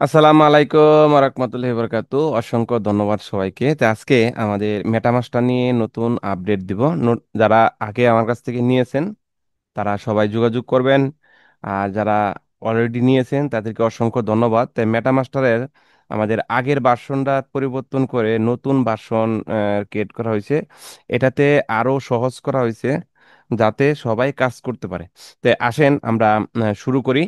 আসসালামু আলাইকুম রাহমাতুল্লাহি ওয়া বারাকাতু। অসংখ্য ধন্যবাদ সবাইকে। তো আজকে আমাদের মেটামাস্টার নিয়ে নতুন আপডেট দিব। যারা আগে আমার কাছ থেকে নিয়েছেন তারা সবাই যোগাযোগ করবেন। আর যারা অলরেডি নিয়েছেন তাদেরকে অসংখ্য ধন্যবাদ। তাই মেটামাস্টারের আমাদের আগের ভার্সনটা পরিবর্তন করে নতুন ভার্সন ক্রিয়েট করা হয়েছে। এটাতে আরো সহজ করা হয়েছে যাতে সবাই কাজ করতে পারে। তো আসেন আমরা শুরু করি।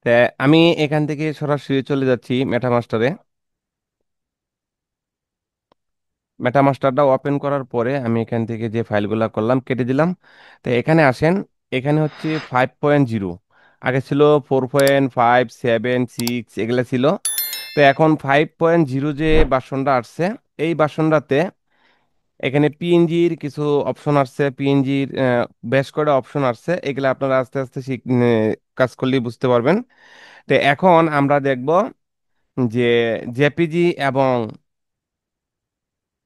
তা আমি এখান থেকে সরাসরি চলে যাচ্ছি মেটামাস্টারে। মেটামাস্টারটা ওপেন করার পরে আমি এখান থেকে যে ফাইলগুলো করলাম কেটে দিলাম। তো এখানে আসেন। এখানে হচ্ছে 5.0। আগে ছিল 4.5, 7, 6 এগুলা ছিল। তো এখন 5.0 যে ভার্সনটা আসছে, এই ভার্সনটাতে এখানে পিএনজির কিছু অপশন আসছে। পিএনজির বেশ কয়টা অপশন আসছে, এগুলা আপনারা আস্তে আস্তে কাজ করলেই বুঝতে পারবেন। তো এখন আমরা দেখব যে জেপিজি এবং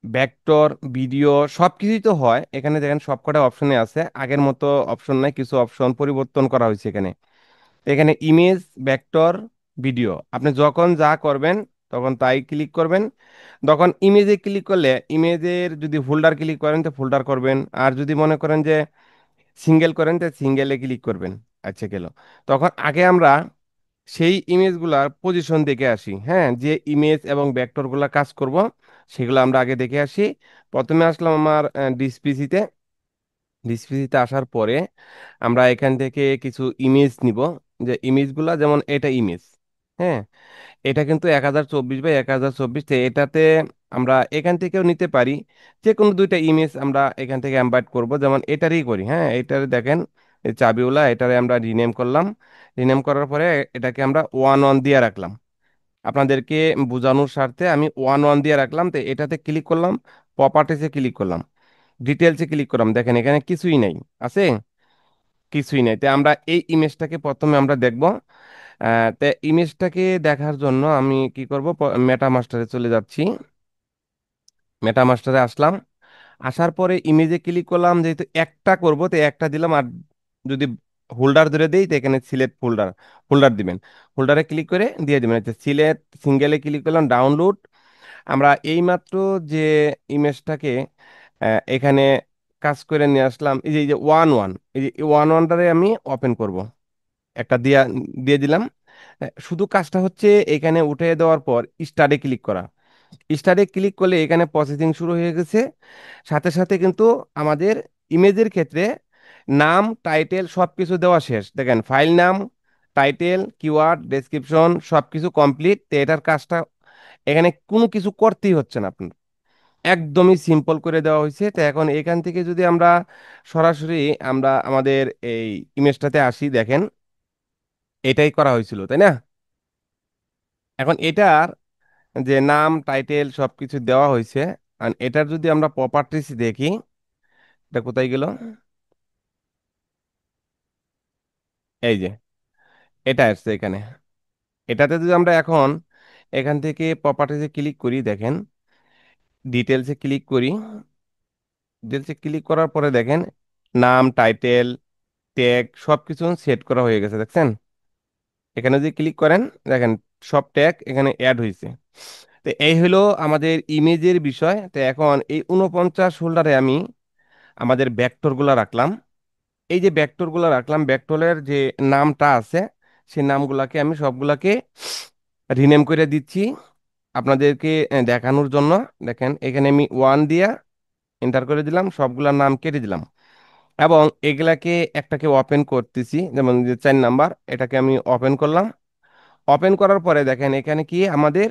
ভেক্টর ভিডিও সবকিছুই তো হয় এখানে। দেখেন সবকটা অপশনে আছে, আগের মতো অপশন নাই, কিছু অপশন পরিবর্তন করা হয়েছে এখানে। এখানে ইমেজ, ভেক্টর, ভিডিও, আপনি যখন যা করবেন তখন তাই ক্লিক করবেন। তখন ইমেজে ক্লিক করলে ইমেজের যদি ফোল্ডার ক্লিক করেন তো ফোল্ডার করবেন, আর যদি মনে করেন যে সিঙ্গেল করেন তো সিঙ্গেলে ক্লিক করবেন। আচ্ছা গেল। তখন আগে আমরা সেই ইমেজগুলার পজিশন দেখে আসি। হ্যাঁ, যে ইমেজ এবং ভেক্টরগুলা কাজ করব সেগুলো আমরা আগে দেখে আসি। প্রথমে আসলাম আমার ডিসপিসিতে। ডিসপিসিতে আসার পরে আমরা এখান থেকে কিছু ইমেজ নিব। যে ইমেজগুলা, যেমন এটা ইমেজ। হ্যাঁ, এটা কিন্তু 1024 বাই 1024, তো এটাতে আমরা এখান থেকেও নিতে পারি। যে কোনো দুইটা ইমেজ আমরা এখান থেকে এমবাইট করব, যেমন এটারই করি। হ্যাঁ, এটারে দেখেন এই চাবিওয়ালা, এটারে আমরা রিনেম করলাম। রিনেম করার পরে এটাকে আমরা 1 1 দিয়ে রাখলাম। আপনাদেরকে বোঝানোর স্বার্থে আমি 1 1 দিয়ে রাখলাম। তো এটাতে ক্লিক করলাম, প্রপার্টিসে ক্লিক করলাম, ডিটেলসে ক্লিক করলাম, দেখেন এখানে কিছুই নাই। আছে? কিছুই নাই। তো আমরা এই ইমেজটাকে প্রথমে আমরা দেখব। তো ইমেজটাকে দেখার জন্য আমি কি করব, মেটা মাস্টারে চলে যাচ্ছি। মেটা মাস্টারে আসলাম। আসার পরে ইমেজে ক্লিক করলাম, যেহেতু একটা করব তো একটা দিলাম। আর যদি হোল্ডার ধরে দেই তো এখানে সিলেক্ট ফোল্ডার, হোল্ডার দিবেন। হোল্ডারে ক্লিক করে দিয়ে দিবেন। আচ্ছা, সিলেক্ট সিঙ্গেলে ক্লিক করলাম, ডাউনলোড। আমরা এইমাত্র যে ইমেজটাকে এখানে কাজ করে নিয়ে আসলাম, এই যে 1 1, এই যে 1 1টারে আমি ওপেন করব। একটা দিয়ে দিলাম। শুধু কাজটা হচ্ছে এখানে উঠে দেওয়ার পর স্টার্টে ক্লিক করা। স্টার্টে ক্লিক করলে এখানে প্রসেসিং শুরু হয়ে গেছে। সাথে সাথে কিন্তু আমাদের ইমেজের ক্ষেত্রে নাম, টাইটেল সবকিছু দেওয়া শেষ। দেখেন ফাইল নাম, টাইটেল, কিওয়ার্ড, ডেসক্রিপশন সবকিছু কমপ্লিট। তো এটার কাজটা এখানে কোনো কিছু করতেই হচ্ছে না আপনার, একদমই সিম্পল করে দেওয়া হয়েছে। তো এখন এখান থেকে যদি আমরা সরাসরি আমরা আমাদের এই ইমেজটাতে আসি, দেখেন এটাই করা হয়েছিল, তাই না? এখন এটার যে নাম, টাইটেল সবকিছু দেওয়া হয়েছে। আর এটার যদি আমরা প্রপার্টিস দেখি, এটা কোথায় গেল? এই যে এটা আসছে এখানে। এটাতে যদি আমরা এখন এখান থেকে প্রপার্টিসে ক্লিক করি, দেখেন ডিটেলসে ক্লিক করি। ডিটেলসে ক্লিক করার পরে দেখেন নাম, টাইটেল, ট্যাগ সবকিছু সেট করা হয়ে গেছে, দেখছেন? এখানে যদি ক্লিক করেন, দেখেন সব ট্যাগ এখানে অ্যাড হয়েছে। তো এই হলো আমাদের ইমেজের বিষয়। তো এখন এই 49 হোল্ডারে আমি আমাদের ভেক্টরগুলো রাখলাম। এই যে ভেক্টরগুলো রাখলাম, ভেক্টরের যে নামটা আছে সেই নামগুলাকে আমি সবগুলাকে রিনেম করে দিচ্ছি আপনাদেরকে দেখানোর জন্য। দেখেন এখানে আমি 1 দিয়া এন্টার করে দিলাম, সবগুলার নাম কেটে দিলাম। এবং এগুলাকে একটাকে ওপেন করতেছি, যেমন যে 4 নাম্বার, এটাকে আমি ওপেন করলাম। ওপেন করার পরে দেখেন এখানে কি আমাদের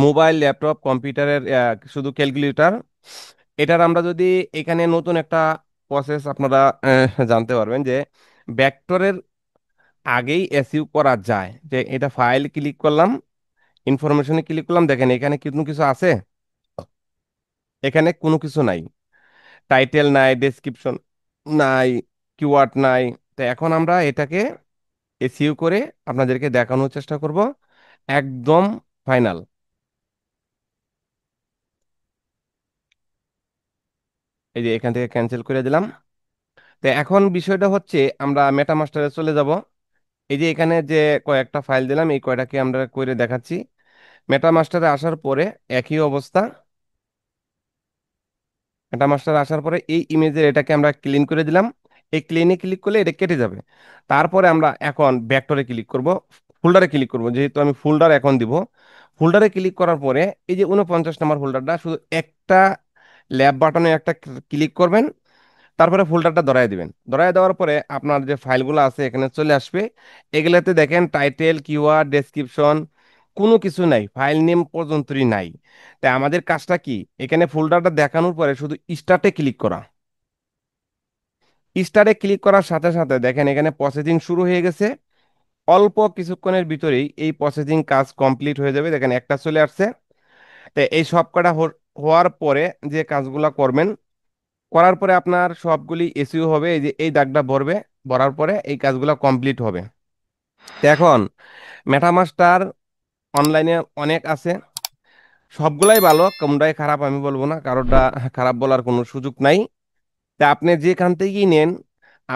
মোবাইল, ল্যাপটপ, কম্পিউটারের শুধু ক্যালকুলেটর। এটার আমরা যদি এখানে নতুন একটা প্রসেস আপনারা জানতে পারবেন যে ভেক্টরের আগেই এসইউ করা যায়। যে এটা ফাইল ক্লিক করলাম, ইনফরমেশনে ক্লিক করলাম, দেখেন এখানে কোনো কিছু আছে? এখানে কোনো কিছু নাই। টাইটেল নাই, ডেসক্রিপশন নাই, কিওয়ার্ড নাই। তো এখন আমরা এটাকে এসইউ করে আপনাদেরকে দেখানোর চেষ্টা করব একদম ফাইনাল। এই যে এখান থেকে ক্যান্সেল করে দিলাম। তো এখন বিষয়টা হচ্ছে আমরা মেটামাস্টারে চলে যাব। এই যে এখানে যে কয়েকটা ফাইল দিলাম এই কয়টাকে আমরা করে দেখাচ্ছি। মেটামাস্টারে আসার পরে একই অবস্থা। মেটামাস্টার আসার পরে এই ইমেজের এটাকে আমরা ক্লিন করে দিলাম। এই ক্লিনে ক্লিক করলে এটা কেটে যাবে। তারপরে আমরা এখন ভেক্টরে ক্লিক করব, ফোল্ডারে ক্লিক করব, যেহেতু আমি ফোল্ডার এখন দিব। ফোল্ডারে ক্লিক করার পরে এই যে 49 নম্বর ফোল্ডারটা শুধু একটা ল্যাব বাটনে একটা ক্লিক করবেন। তারপরে ফোল্ডারটা ধরায় দিবেন। ধরায় দেওয়ার পরে আপনার যে ফাইলগুলো আছে এখানে চলে আসবে। এগুলাতে দেখেন টাইটেল, কিওয়ার্ড, ডেসক্রিপশন কোনো কিছু নাই, ফাইল নেম পর্যন্তই নাই। তাই আমাদের কাজটা কি, এখানে ফোল্ডারটা দেখানোর পরে শুধু স্টার্টে ক্লিক করা। স্টারে ক্লিক করার সাথে সাথে দেখেন এখানে প্রসেসিং শুরু হয়ে গেছে। অল্প কিছুক্ষণের ভিতরেই এই প্রসেসিং কাজ কমপ্লিট হয়ে যাবে। দেখেন একটা চলে আসছে। তো এই সব কটা হওয়ার পরে যে কাজগুলা করবেন, করার পরে আপনার সবগুলি এসইও হবে। এই যে এই দাগটা ভরবে, ভরার পরে এই কাজগুলো কমপ্লিট হবে। তো এখন মেটামাস্টার অনলাইনে অনেক আছে, সবগুলাই ভালো, কোনটাই খারাপ আমি বলবো না, কারোরটা খারাপ বলার কোনো সুযোগ নাই। তা আপনি যেখান থেকেই নেন,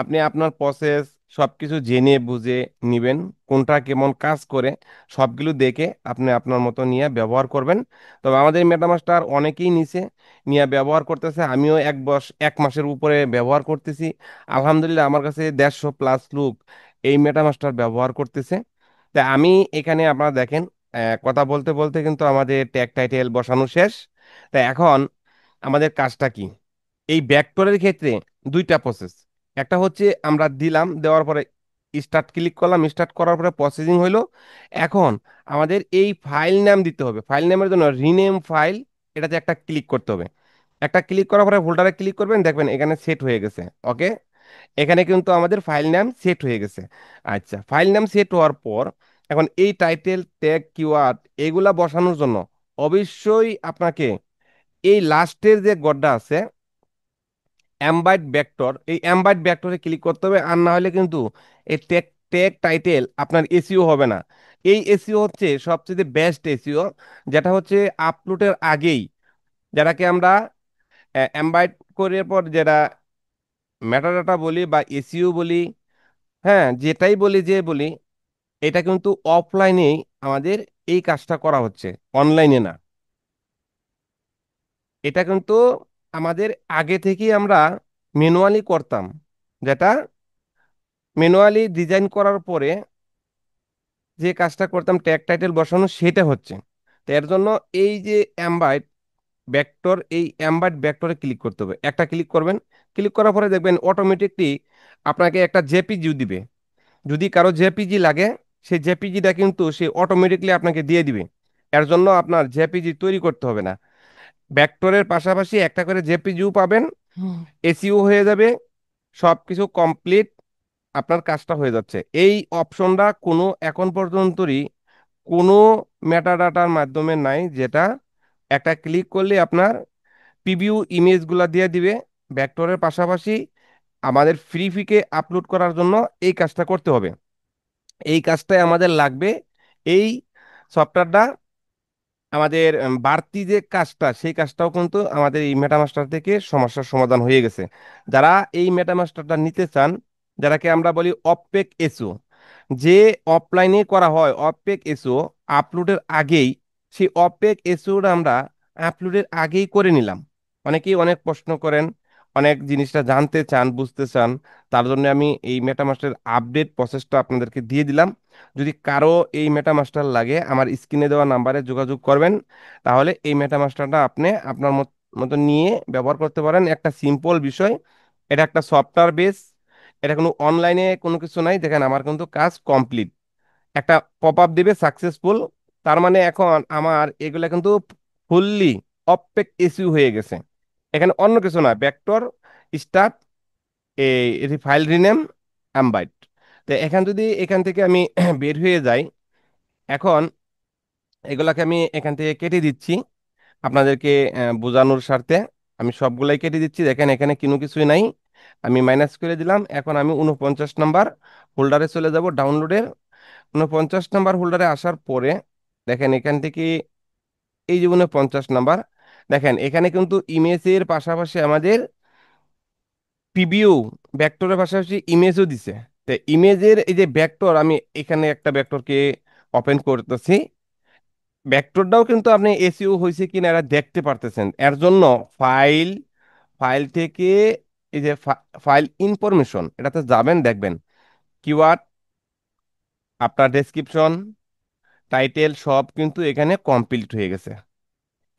আপনি আপনার প্রসেস সবকিছু জেনে বুঝে নিবেন, কোনটা কেমন কাজ করে সবগুলো দেখে আপনি আপনার মতো নিয়ে ব্যবহার করবেন। তবে আমাদের মেটামাস্টার অনেকেই নিছে, নিয়ে ব্যবহার করতেছে। আমিও 1 মাসের উপরে ব্যবহার করতেছি। আলহামদুলিল্লাহ আমার কাছে 150+ লোক এই মেটামাস্টার ব্যবহার করতেছে। তা আমি এখানে আপনারা দেখেন, কথা বলতে বলতে কিন্তু আমাদের ট্যাগ টাইটেল বসানো শেষ। তা এখন আমাদের কাজটা কি, এই ভেক্টরের ক্ষেত্রে দুইটা প্রসেস। একটা হচ্ছে আমরা দিলাম, দেওয়ার পরে স্টার্ট ক্লিক করলাম, স্টার্ট করার পরে প্রসেসিং হইলো। এখন আমাদের এই ফাইল নাম দিতে হবে। ফাইল নামের জন্য রিনেম ফাইল, এটাতে একটা ক্লিক করতে হবে। একটা ক্লিক করার পরে ফোল্ডারে ক্লিক করবেন, দেখবেন এখানে সেট হয়ে গেছে। ওকে, এখানে কিন্তু আমাদের ফাইল নাম সেট হয়ে গেছে। আচ্ছা, ফাইল নাম সেট হওয়ার পর এখন এই টাইটেল, ট্যাগ, কিওয়ার্ড এগুলা বসানোর জন্য অবশ্যই আপনাকে এই লাস্টের যে গড্ডা আছে এমবাইট ভেক্টর, এই এমবাইট ভেক্টরে ক্লিক করতে হবে। আর না হলে কিন্তু এই ট্যাগ ট্যাগ টাইটেল আপনার এসইও হবে না। এই এসইও হচ্ছে সবচেয়ে বেস্ট এসইও, যেটা হচ্ছে আপলোডের আগেই, যেটাকে আমরা এমবাইট করার পর যেটা মেটাডাটা বলি বা এসইও বলি, হ্যাঁ যেটাই বলি যে বলি, এটা কিন্তু অফলাইনেই আমাদের এই কাজটা করা হচ্ছে, অনলাইনে না। এটা কিন্তু আমাদের আগে থেকেই আমরা ম্যানুয়ালি করতাম, যেটা ম্যানুয়ালি ডিজাইন করার পরে যে কাজটা করতাম ট্যাগ টাইটেল বসানো, সেটা হচ্ছে। তো এর জন্য এই যে এমবাইট ভেক্টর, এই এমবাইট ভেক্টরে ক্লিক করতে হবে। একটা ক্লিক করবেন, ক্লিক করার পরে দেখবেন অটোমেটিকলি আপনাকে একটা জেপিজি দিবে। যদি কারো জেপিজি লাগে, সেই জেপিজিটা কিন্তু সে অটোমেটিকলি আপনাকে দিয়ে দিবে। এর জন্য আপনার জেপিজি তৈরি করতে হবে না। ভেক্টরের পাশাপাশি একটা করে জেপিজিও পাবেন, এসইও হয়ে যাবে, সব কিছু কমপ্লিট, আপনার কাজটা হয়ে যাচ্ছে। এই অপশনটা কোনো এখন পর্যন্তই কোনো মেটাডাটার মাধ্যমে নাই, যেটা একটা ক্লিক করলে আপনার প্রিভিউ ইমেজগুলা দিয়ে দিবে। ভেক্টরের পাশাপাশি আমাদের ফ্রি ফিকে আপলোড করার জন্য এই কাজটা করতে হবে। এই কাজটাই আমাদের লাগবে। এই সফটওয়্যারটা আমাদের বাড়তি যে কাজটা, সেই কাজটাও কিন্তু আমাদের এই মেটামাস্টার থেকে সমস্যার সমাধান হয়ে গেছে। যারা এই মেটামাস্টারটা নিতে চান, যারাকে আমরা বলি অপেক এসও, যে অফলাইনে করা হয় অপেক এসও আপলোডের আগেই, সেই অপেক এসওটা আমরা আপলোডের আগেই করে নিলাম। অনেকেই অনেক প্রশ্ন করেন, অনেক জিনিসটা জানতে চান, বুঝতে চান। তার জন্য আমি এই মেটামাস্টার আপডেট প্রসেসটা আপনাদেরকে দিয়ে দিলাম। যদি কারো এই মেটামাস্টার লাগে, আমার স্ক্রিনে দেওয়া নাম্বারে যোগাযোগ করবেন। তাহলে এই মেটামাস্টারটা আপনি আপনার মতো নিয়ে ব্যবহার করতে পারেন। একটা সিম্পল বিষয়, এটা একটা সফটওয়্যার বেস, এটা কোনো অনলাইনে কোনো কিছু নাই। দেখেন আমার কিন্তু কাজ কমপ্লিট, একটা পপ আপ দিবে সাকসেসফুল। তার মানে এখন আমার এগুলা কিন্তু ফুললি অপেক এসইউ হয়ে গেছে। এখানে অন্য কিছু না, ভেক্টর, স্টার্ট, এই ফাইল রিনেম, অ্যাম্বাইট। তো এখান যদি এখান থেকে আমি বের হয়ে যাই, এখন এগুলাকে আমি এখান থেকে কেটে দিচ্ছি আপনাদেরকে বোঝানোর স্বার্থে। আমি সবগুলাই কেটে দিচ্ছি, দেখেন এখানে কোনো কিছুই নাই। আমি মাইনাস করে দিলাম। এখন আমি 49 নাম্বার হোল্ডারে চলে যাব, ডাউনলোডের 49 নাম্বার হোল্ডারে আসার পরে দেখেন এখান থেকে এই যে 49 নাম্বার, দেখেন এখানে কিন্তু ইমেজের পাশাপাশি আমাদের প্রিভিউ ভেক্টরের পাশাপাশি ইমেজও দিছে। তো ইমেজের এই যে ভেক্টর, আমি এখানে একটা ভেক্টরকে ওপেন করতেছি, ভেক্টরটাও কিন্তু আপনি এসইও হয়েছে কিনা এরা দেখতে পারতেছেন। এর জন্য ফাইল, ফাইল থেকে এই যে ফাইল ইনফরমেশন এটাতে যাবেন, দেখবেন কিওয়ার্ড, আপনার ডেসক্রিপশন, টাইটেল সব কিন্তু এখানে কমপ্লিট হয়ে গেছে।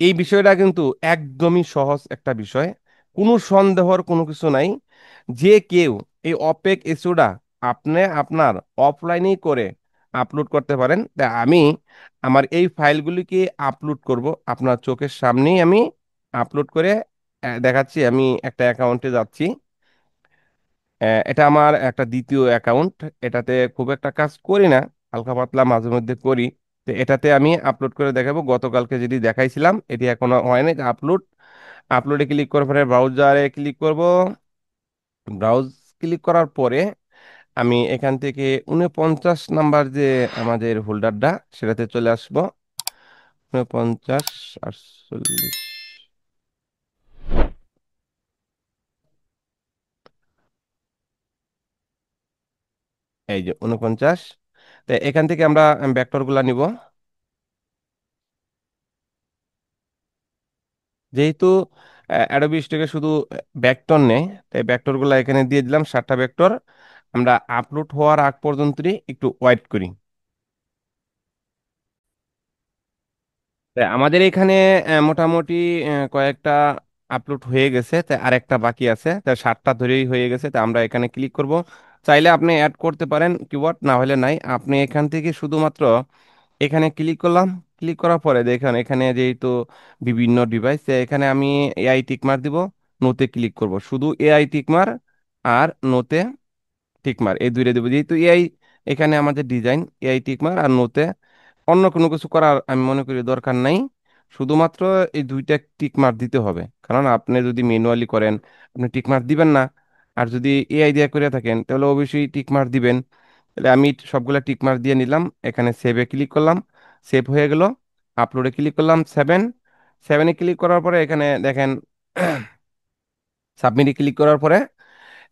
এই বিষয়টা কিন্তু একদমই সহজ একটা বিষয়, কোনো সন্দেহর কোনো কিছু নাই। যে কেউ এই অপেক ইস্যুটা আপনি আপনার অফলাইনেই করে আপলোড করতে পারেন। তা আমি আমার এই ফাইলগুলিকে আপলোড করব আপনার চোখের সামনেই, আমি আপলোড করে দেখাচ্ছি। আমি একটা অ্যাকাউন্টে যাচ্ছি, এটা আমার একটা দ্বিতীয় অ্যাকাউন্ট, এটাতে খুব একটা কাজ করি না, হালকা পাতলা মাঝে মধ্যে করি। তো এটাতে আমি আপলোড করে দেখাবো। গতকালকে যেটি দেখাইছিলাম এটি এখনো হয়নি আপলোড। আপলোডে ক্লিক করার পরে ব্রাউজারে ক্লিক করব। ব্রাউজ ক্লিক করার পরে আমি এখান থেকে 49 নাম্বার যে আমাদের হোল্ডারটা সেটাতে চলে আসব। 49, 48, এই যে 49। তো এখান থেকে আমরা ভেক্টর গুলা নিব। যেহেতু অ্যাডোবি স্টকে শুধু ভেক্টর নেই, তাই ভেক্টর গুলা এখানে দিয়ে দিলাম 7টা ভেক্টর। আমরা আপলোড হওয়ার আগ পর্যন্তই একটু ওয়েট করি। তাই আমাদের এখানে মোটামুটি কয়েকটা আপলোড হয়ে গেছে, তাই আরেকটা বাকি আছে, তাই 7টা ধরেই হয়ে গেছে। তাই আমরা এখানে ক্লিক করব। চাইলে আপনি অ্যাড করতে পারেন কিওয়ার্ড, না হলে নাই। আপনি এখান থেকে শুধুমাত্র এখানে ক্লিক করলাম। ক্লিক করার পরে দেখেন এখানে যেহেতু বিভিন্ন ডিভাইস, এখানে আমি এআই টিকমার দিব, নোতে ক্লিক করব। শুধু এআই টিকমার আর নোতে টিকমার এই দুইটা দেবো। যেহেতু এআই এখানে আমাদের ডিজাইন, এআই টিকমার আর নোতে, অন্য কোনো কিছু করার আমি মনে করি দরকার নাই। শুধুমাত্র এই দুইটা টিকমার দিতে হবে, কারণ আপনি যদি ম্যানুয়ালি করেন আপনি টিকমার দিবেন না। আর যদি এআই দিয়ে করে থাকেন তাহলে অবশ্যই টিকমার দিবেন। তাহলে আমি সবগুলা টিকমার দিয়ে নিলাম, এখানে সেভে ক্লিক করলাম, সেভ হয়ে গেল। আপলোডে ক্লিক করলাম, 7, 7-এ ক্লিক করার পরে এখানে দেখেন সাবমিটে ক্লিক করার পরে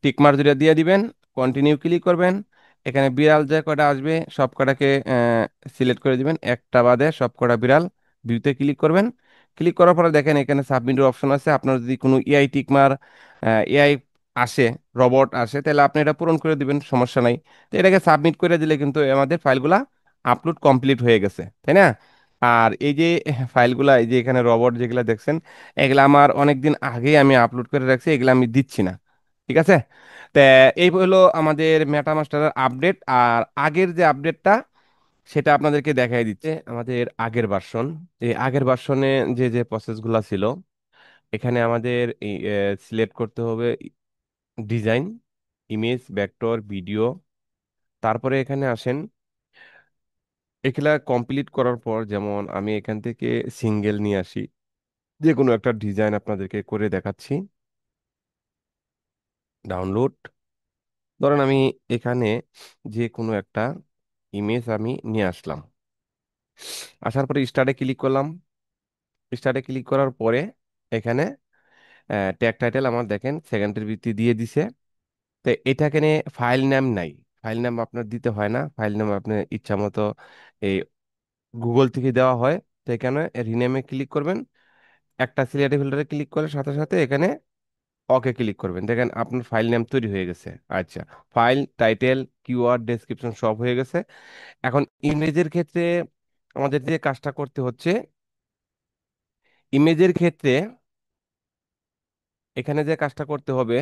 টিকমার দুটো দিয়ে দিবেন, কন্টিনিউ ক্লিক করবেন। এখানে বিড়াল যে কটা আসবে সব কটাকে সিলেক্ট করে দিবেন, একটা বাদে সব কটা বিড়াল। ভিউতে ক্লিক করবেন। ক্লিক করার পরে দেখেন এখানে সাবমিটের অপশন আছে। আপনার যদি কোনো এআই টিকমার, এআই আসে, রবট আসে, তাহলে আপনি এটা পূরণ করে দিবেন, সমস্যা নাই। তো এটাকে সাবমিট করে দিলে কিন্তু আমাদের ফাইলগুলা আপলোড কমপ্লিট হয়ে গেছে, তাই না? আর এই যে ফাইলগুলা, এই যে এখানে রবট যেগুলা দেখছেন, এগুলা আমার অনেক দিন আগে আমি আপলোড করে রাখছি, এগুলা আমি দিচ্ছি না। ঠিক আছে? তা এই হলো আমাদের মেটামাস্টারের আপডেট। আর আগের যে আপডেটটা সেটা আপনাদেরকে দেখাই দিচ্ছে, আমাদের আগের ভার্সন। এই আগের ভার্সনে যে যে প্রসেসগুলো ছিল, এখানে আমাদের সিলেক্ট করতে হবে ডিজাইন, ইমেজ, ভেক্টর, ভিডিও। তারপরে এখানে আসেন, এগুলা কমপ্লিট করার পর যেমন আমি এখান থেকে সিঙ্গেল নিয়ে আসি, যে কোনো একটা ডিজাইন আপনাদেরকে করে দেখাচ্ছি। ডাউনলোড, ধরেন আমি এখানে যে কোনো একটা ইমেজ আমি নিয়ে আসলাম। আসার পরে স্টার্টে ক্লিক করলাম। স্টার্টে ক্লিক করার পরে এখানে ট্যাগ টাইটেল আমার দেখেন সেকেন্ডের ভিত্তি দিয়ে দিছে। তো এটাকে ফাইল নাম নাই, ফাইল নাম আপনার দিতে হয় না। ফাইল নাম আপনার ইচ্ছা মতো এই গুগল থেকে দেওয়া হয়। তো এখানে রিনেমে ক্লিক করবেন, একটা সিলেক্ট ফিল্টারে ক্লিক করার সাথে সাথে এখানে ওকে ক্লিক করবেন, দেখেন আপনার ফাইল নাম তৈরি হয়ে গেছে। আচ্ছা, ফাইল টাইটেল কিওয়ার্ড ডেসক্রিপশন সব হয়ে গেছে। এখন ইমেজের ক্ষেত্রে আমাদের যে কাজটা করতে হচ্ছে, ইমেজের ক্ষেত্রে এখানে যে কাজটা করতে হবে,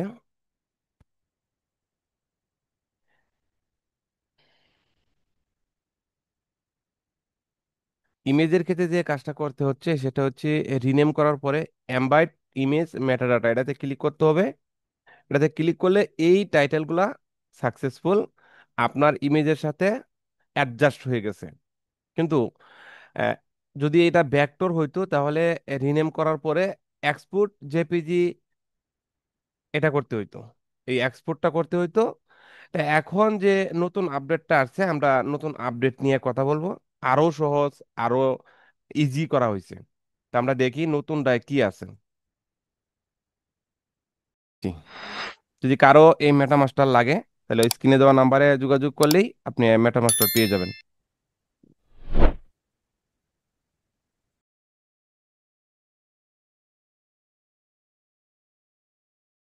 ইমেজের ক্ষেত্রে যে কাজটা করতে হচ্ছে সেটা হচ্ছে রিনেম করার পরে এমবাইড ইমেজ মেটাডাটা এটাতে ক্লিক করতে হবে। এটাতে ক্লিক করলে এই টাইটেলগুলা সাকসেসফুল আপনার ইমেজের সাথে অ্যাডজাস্ট হয়ে গেছে। কিন্তু আহ, যদি এটা ভেক্টর হইতো তাহলে রিনেম করার পরে এক্সপোর্ট জেপিজি এটা করতে হইতো, এই এক্সপোর্টটা করতে হইতো। তা এখন যে নতুন আপডেটটা আসছে, আমরা নতুন আপডেট নিয়ে কথা বলবো। আরো সহজ, আরো ইজি করা হয়েছে। তা আমরা দেখি নতুনটায় কি আছে। জি। যদি কারো এই মেটামাস্টার লাগে তাহলে ওই স্ক্রিনে দেওয়া নাম্বারে যোগাযোগ করলেই আপনি মেটামাস্টার পেয়ে যাবেন।